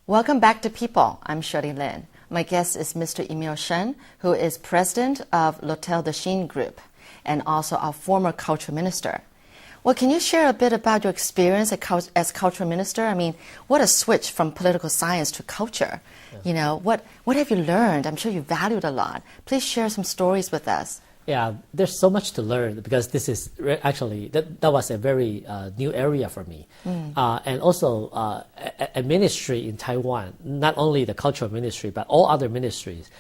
Welcome back to People. I'm Shirley Lin. My guest is Mr. Emile Sheng, who is president of L'Hotel de Chine Group and also our former culture minister. Well, can you share a bit about your experience as culture minister? I mean, what a switch from political science to culture. Yeah. You know, what have you learned? I'm sure you valued a lot. Please share some stories with us. Yeah, there's so much to learn because this is actually, that was a very new area for me. And also a ministry in Taiwan, not only the cultural ministry, but all other ministries,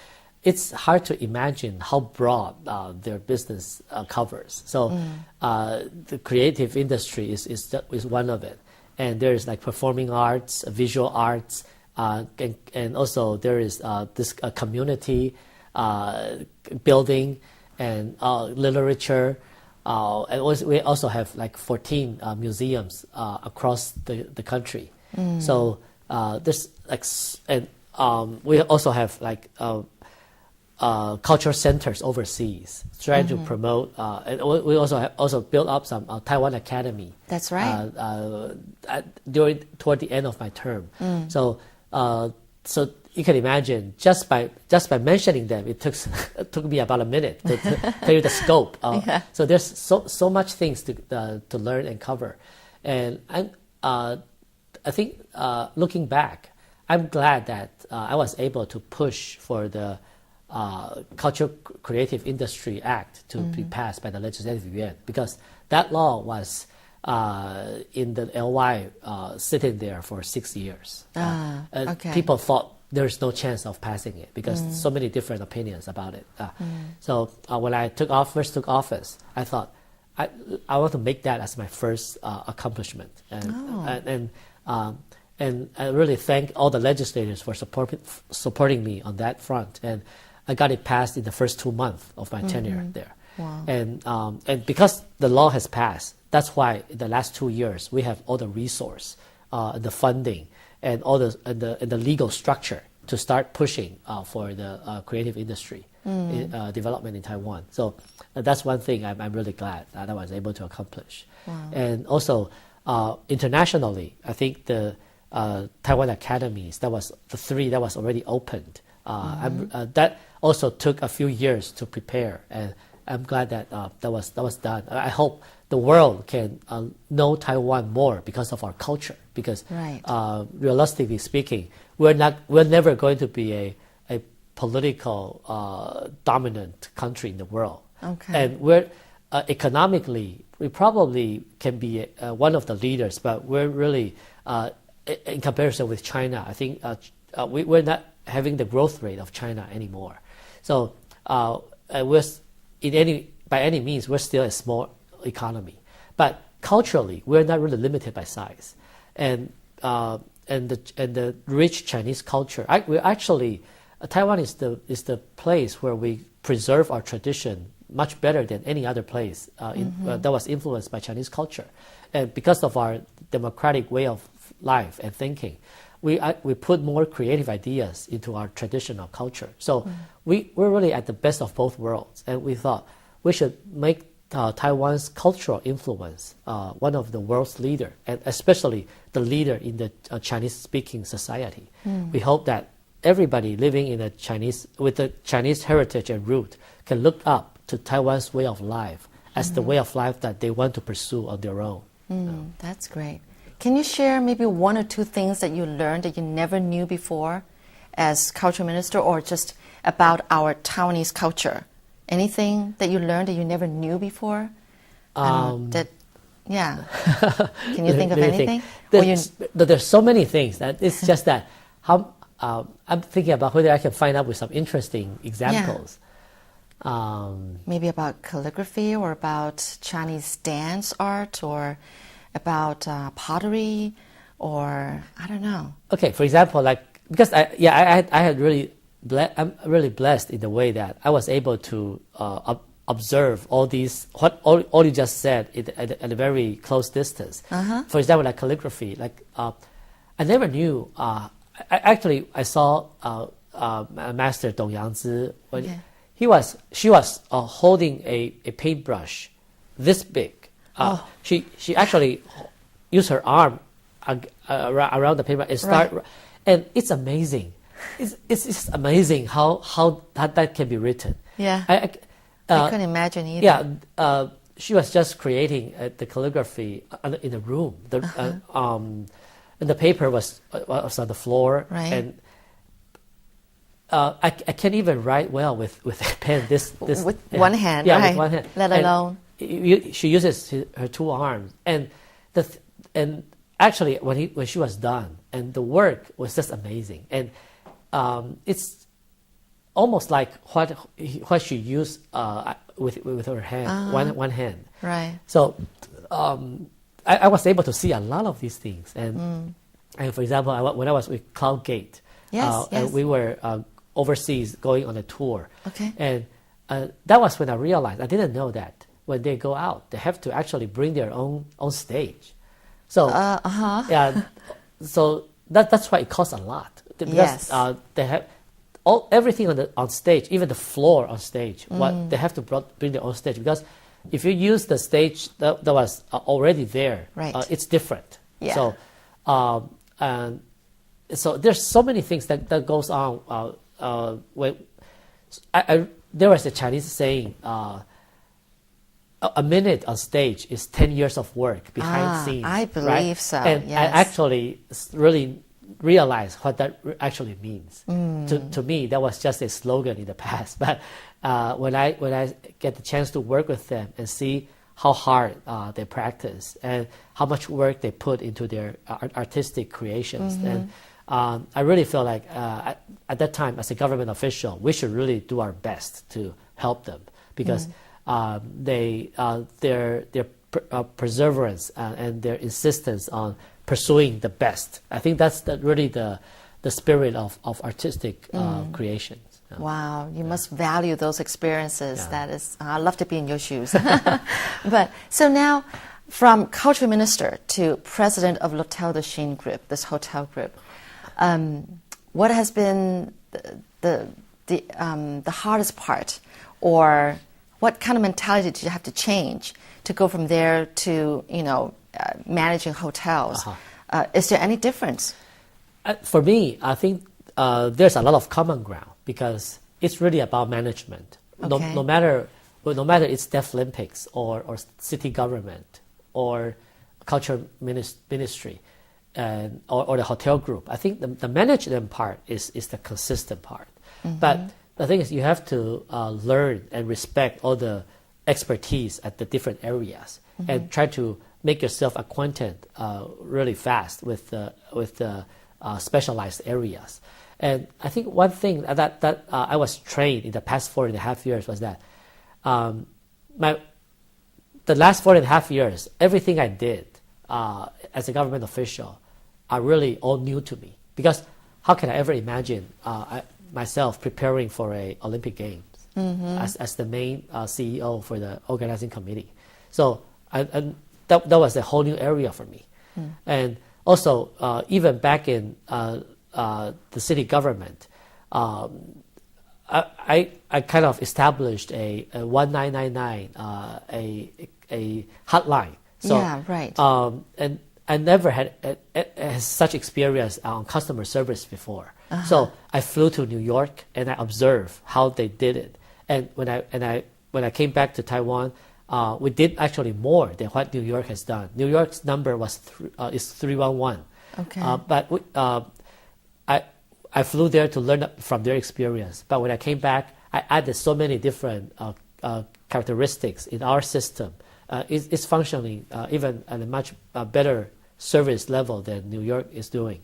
it's hard to imagine how broad their business covers. So the creative industry is one of it. And there's like performing arts, visual arts, and also there is this community building, and literature, and we also have like 14 museums across the country. So there's like, and we also have like culture centers overseas, trying to promote. And we also built up some Taiwan Academy. That's right. Toward the end of my term. So you can imagine just by mentioning them, it took me about a minute to tell you the scope. Yeah. So there's so much things to learn and cover, and I think looking back, I'm glad that I was able to push for the Cultural Creative Industry Act to be passed by the Legislative Yuan, because that law was in the LY sitting there for 6 years. Okay. People thought there's no chance of passing it because so many different opinions about it. So when I first took office, I thought I want to make that as my first accomplishment, and I really thank all the legislators for supporting me on that front, and I got it passed in the first 2 months of my tenure there. Wow. And because the law has passed, that's why in the last 2 years we have all the resource, the funding, and all the legal structure to start pushing for the creative industry development in Taiwan. So that's one thing I'm really glad that I was able to accomplish. Wow. And also internationally, I think the Taiwan academies, that was the 3 that was already opened. That also took a few years to prepare, and I'm glad that that was done. I hope the world can know Taiwan more because of our culture. Because realistically speaking, we're never going to be a political dominant country in the world. Okay. And we're economically, we probably can be one of the leaders, but we're really in comparison with China, I think we're not having the growth rate of China anymore. So by any means, we're still a small economy. But culturally, we're not really limited by size. And the rich Chinese culture, Taiwan is the place where we preserve our tradition much better than any other place that was influenced by Chinese culture. And because of our democratic way of life and thinking, we put more creative ideas into our traditional culture. So we're really at the best of both worlds. And we thought we should make Taiwan's cultural influence one of the world's leader, and especially the leader in the Chinese-speaking society. We hope that everybody living in with the Chinese heritage and root can look up to Taiwan's way of life as the way of life that they want to pursue on their own. That's great. Can you share maybe 1 or 2 things that you learned that you never knew before as culture minister, or just about our Taiwanese culture? Anything that you learned that you never knew before? Can you think of anything? There's so many things that it's just that I'm thinking about whether I can find out with some interesting examples. Maybe about calligraphy, or about Chinese dance art, or about pottery, or I don't know. Okay, for example, like because I'm really blessed in the way that I was able to observe all all you just said at a very close distance. For example, like calligraphy, like I never knew. I saw Master Dong Yangzi when she was holding a paintbrush this big. She actually used her arm around the paper and and it's amazing. It's just amazing how that can be written. Yeah. I couldn't imagine either. Yeah. She was just creating the calligraphy in a room. And the paper was on the floor. Right. And I can't even write well with a pen. This with one hand. Yeah, right. with one hand. Let alone. She uses her two arms, and actually when she was done, and the work was just amazing, and it's almost like what she used with her hand, one hand. Right. So I was able to see a lot of these things, and for example, when I was with CloudGate, yes. And we were overseas going on a tour. Okay. And that was when I realized I didn't know that when they go out, they have to actually bring their own stage. So yeah, so that's why it costs a lot because yes. They have everything on stage, even the floor on stage. What they have to bring their own stage because if you use the stage that was already there, right. It's different. Yeah. So so there's so many things that goes on. When there was a Chinese saying, a minute on stage is 10 years of work behind scenes. I believe right? so. And yes. I actually really realized what that actually means. To me, that was just a slogan in the past. But when I get the chance to work with them and see how hard they practice and how much work they put into their artistic creations, and I really feel like at that time, as a government official, we should really do our best to help them because their perseverance and their insistence on pursuing the best. I think that's really the spirit of artistic creations. Wow, you must value those experiences. Yeah. That is, I'd love to be in your shoes. But so now, from culture minister to president of L'Hotel de Chine Group, this hotel group, what has been the hardest part, or what kind of mentality did you have to change to go from there to managing hotels? Is there any difference? For me, I think there's a lot of common ground because it's really about management. Okay. No matter it's Deaf Olympics or city government or culture ministry. Or the hotel group. I think the management part is the consistent part. But the thing is, you have to learn and respect all the expertise at the different areas and try to make yourself acquainted really fast with the specialized areas. And I think one thing that I was trained in the past 4.5 years was that the last 4.5 years, everything I did as a government official are really all new to me because how can I ever imagine myself preparing for a Olympic Games as the main CEO for the organizing committee? So that was a whole new area for me. And also even back in the city government, I kind of established a 1999 a hotline. So, yeah, right. And I never had such experience on customer service before. So I flew to New York and I observed how they did it. And when I came back to Taiwan, we did actually more than what New York has done. New York's number is 311. Okay. But I flew there to learn from their experience. But when I came back, I added so many different characteristics in our system. It's functioning even at a much better service level than New York is doing.